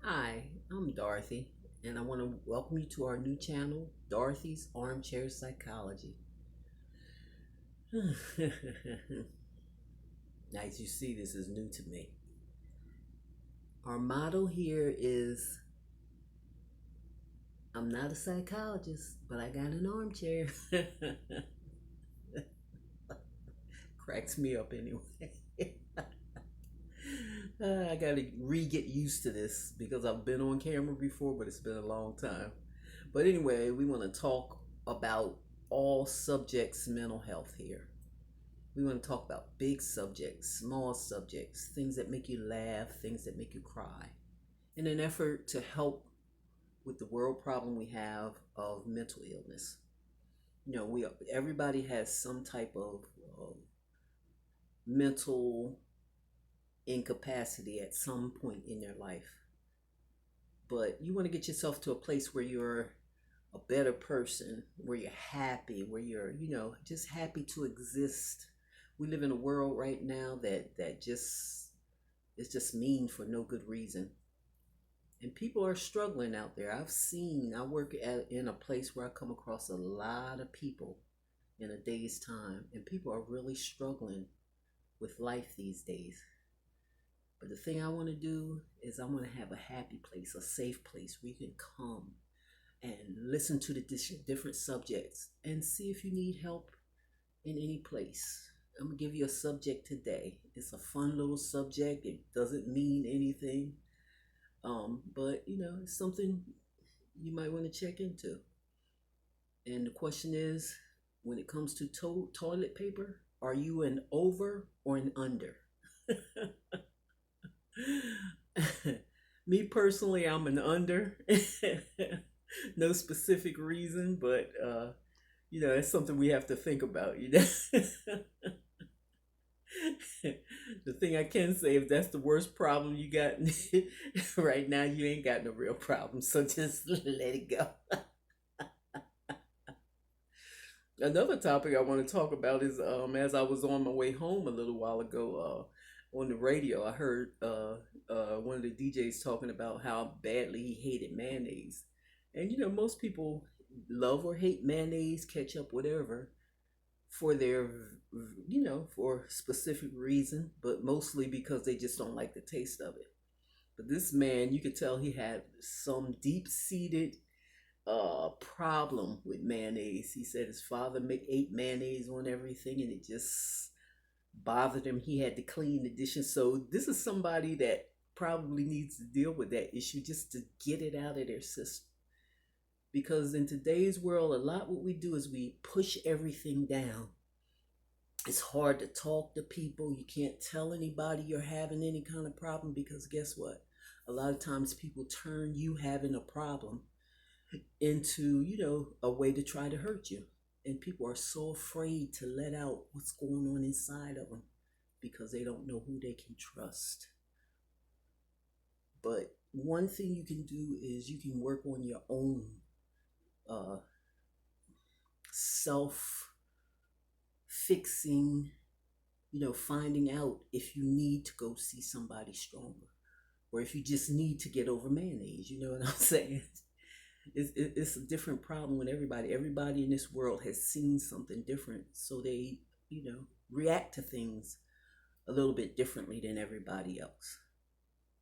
Hi, I'm Dorothy, and I want to welcome you to our new channel, Dorothy's Armchair Psychology. Now, as you see, this is new to me. Our motto here is I'm not a psychologist, but I got an armchair. Cracks me up anyway. I got to get used to this because I've been on camera before, but it's been a long time. But anyway, we want to talk about all subjects mental health here. We want to talk about big subjects, small subjects, things that make you laugh, things that make you cry, in an effort to help with the world problem we have of mental illness. We everybody has some type of mental incapacity at some point in their life, but you want to get yourself to a place where you're a better person, where you're happy, where you're, just happy to exist. We live in a world right now that just is just mean for no good reason. And people are struggling out there. I work in a place where I come across a lot of people in a day's time, and people are really struggling with life these days. But the thing I want to do is I want to have a happy place, a safe place where you can come and listen to the different subjects and see if you need help in any place. I'm gonna give you a subject today. It's a fun little subject. It doesn't mean anything, but it's something you might want to check into. And the question is, when it comes to toilet paper, are you an over or an under? Me personally, I'm an under. No specific reason, but it's something we have to think about. The thing I can say, if that's the worst problem you got right now, you ain't got no real problem. So just let it go. Another topic I want to talk about is as I was on my way home a little while ago, on the radio, I heard one of the DJs talking about how badly he hated mayonnaise. And most people love or hate mayonnaise, ketchup, whatever, for their, for a specific reason, but mostly because they just don't like the taste of it. But this man, you could tell he had some deep seated problem with mayonnaise. He said his father ate mayonnaise on everything and it just bothered him. He had to clean the dishes. So this is somebody that probably needs to deal with that issue just to get it out of their system. Because in today's world, a lot what we do is we push everything down. It's hard to talk to people. You can't tell anybody you're having any kind of problem because guess what? A lot of times people turn you having a problem into, a way to try to hurt you. And people are so afraid to let out what's going on inside of them because they don't know who they can trust. But one thing you can do is you can work on your own uh, self fixing, finding out if you need to go see somebody stronger or if you just need to get over mayonnaise. You know what I'm saying? It's a different problem when everybody in this world has seen something different, so they react to things a little bit differently than everybody else.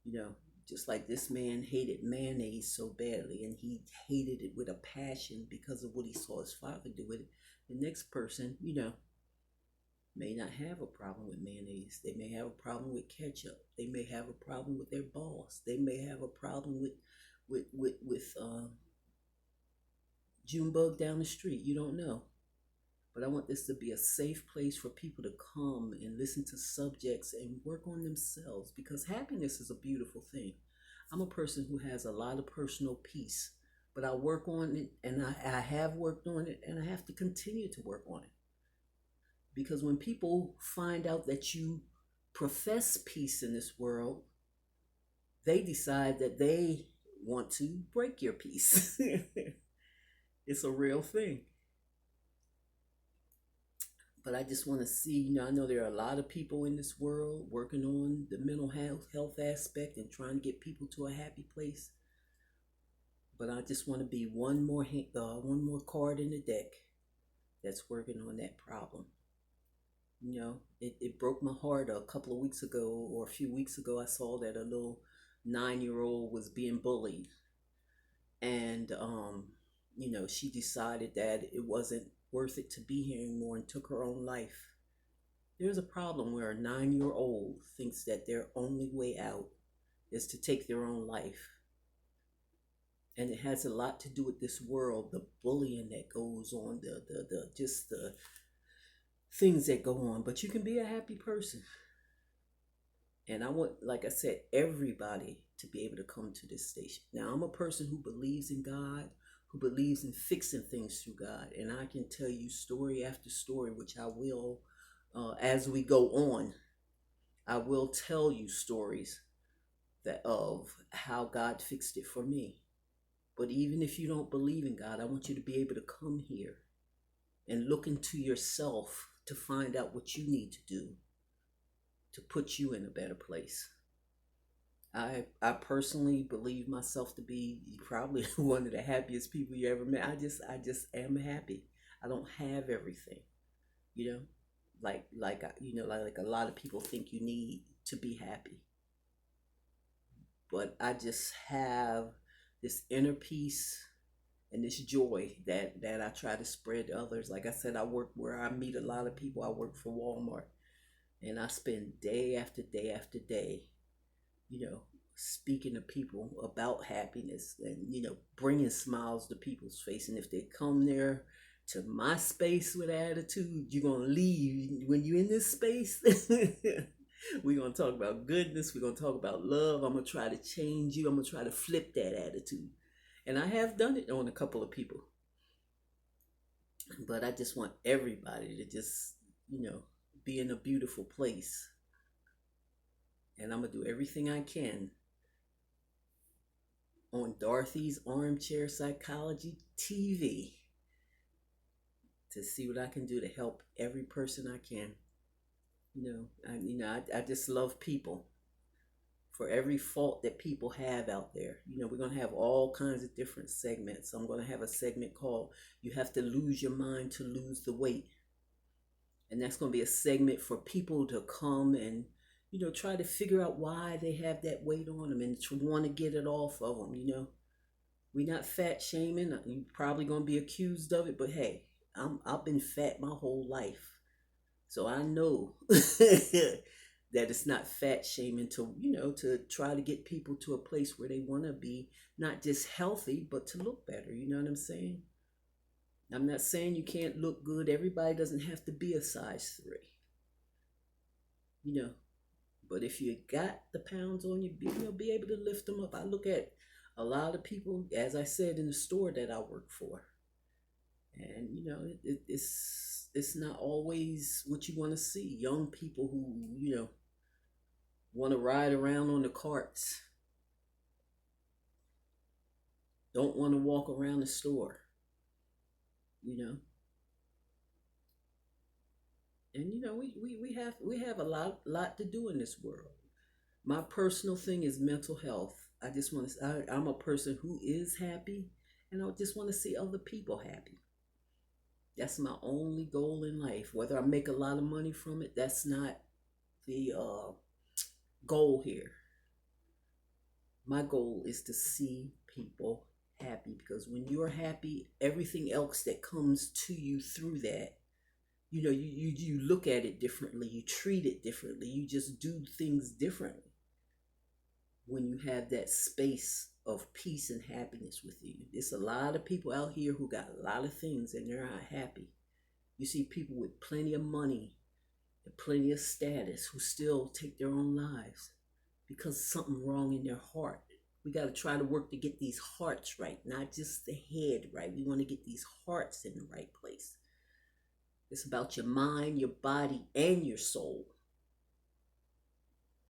you know just like this man hated mayonnaise so badly, and he hated it with a passion because of what he saw his father do with it. The next person, may not have a problem with mayonnaise. They may have a problem with ketchup. They may have a problem with their boss. They may have a problem with Junebug down the street. You don't know. But I want this to be a safe place for people to come and listen to subjects and work on themselves, because happiness is a beautiful thing. I'm a person who has a lot of personal peace, but I work on it, and I have worked on it, and I have to continue to work on it. Because when people find out that you profess peace in this world, they decide that they want to break your peace. It's a real thing. But I just want to see, I know there are a lot of people in this world working on the mental health aspect and trying to get people to a happy place. But I just want to be one more card in the deck that's working on that problem. It broke my heart a couple of weeks ago or a few weeks ago. I saw that a little 9-year-old was being bullied, and she decided that it wasn't worth it to be here anymore and took her own life. There's a problem where a 9-year-old thinks that their only way out is to take their own life. And it has a lot to do with this world, the bullying that goes on, the things that go on. But you can be a happy person. And I want, like I said, everybody to be able to come to this station. Now, I'm a person who believes in God, who believes in fixing things through God. And I can tell you story after story, which I will, as we go on, I will tell you stories of how God fixed it for me. But even if you don't believe in God, I want you to be able to come here and look into yourself to find out what you need to do to put you in a better place. I personally believe myself to be probably one of the happiest people you ever met. I just am happy. I don't have everything, like a lot of people think you need to be happy. But I just have this inner peace and this joy that I try to spread to others. Like I said, I work where I meet a lot of people. I work for Walmart, and I spend day after day after day, speaking to people about happiness and, bringing smiles to people's face. And if they come there to my space with attitude, you're going to leave. When you're in this space, we're going to talk about goodness. We're going to talk about love. I'm going to try to change you. I'm going to try to flip that attitude. And I have done it on a couple of people. But I just want everybody to just, be in a beautiful place. And I'm going to do everything I can on Dorothy's Armchair Psychology TV to see what I can do to help every person I can. I just love people. For every fault that people have out there, we're going to have all kinds of different segments. I'm going to have a segment called "You Have to Lose Your Mind to Lose the Weight." And that's going to be a segment for people to come and, try to figure out why they have that weight on them and to want to get it off of them. We're not fat shaming. You're probably going to be accused of it, but hey, I've been fat my whole life. So I know that it's not fat shaming to, to try to get people to a place where they want to be not just healthy, but to look better. You know what I'm saying? I'm not saying you can't look good. Everybody doesn't have to be a size 3. But if you got the pounds on you, be able to lift them up. I look at a lot of people, as I said, in the store that I work for. And, it's not always what you want to see. Young people who, want to ride around on the carts. Don't want to walk around the store. And we have a lot to do in this world. My personal thing is mental health. I just want to. I'm a person who is happy, and I just want to see other people happy. That's my only goal in life. Whether I make a lot of money from it, that's not the goal here. My goal is to see people happy, because when you're happy, everything else that comes to you through that, you look at it differently, you treat it differently, you just do things differently when you have that space of peace and happiness with you. There's a lot of people out here who got a lot of things and they're not happy. You see people with plenty of money and plenty of status who still take their own lives because something wrong in their heart. We got to try to work to get these hearts right, not just the head right. We want to get these hearts in the right place. It's about your mind, your body, and your soul.